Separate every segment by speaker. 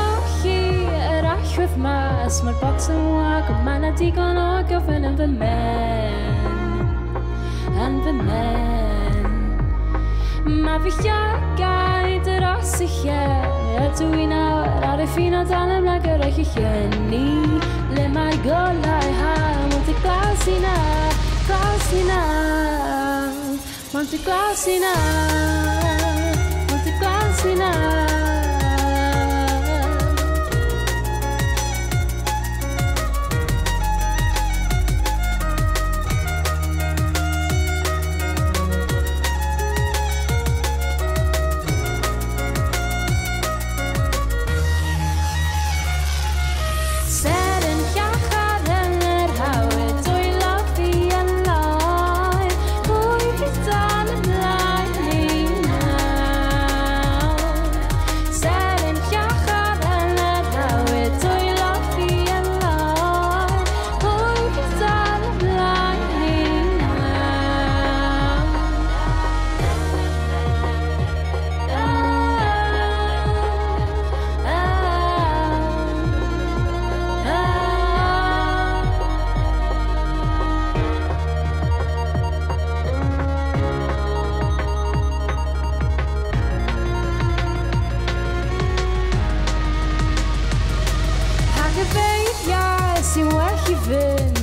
Speaker 1: Mochi erach with mas maar boxen walk op mijn digon ook of en the man maar vi jag det rassiga tu ina rare fina tanem la que regeni le mai go lai ha monte classina monte classina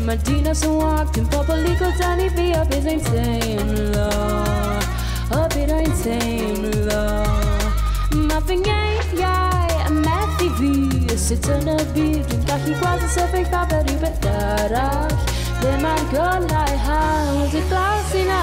Speaker 1: Martina som walked in Popalico Tani be up is insane law up it insane law Muffin yeah a math TV sits on a beat and kaki quasi se fai paperi per tarach de man go lai ha was it classina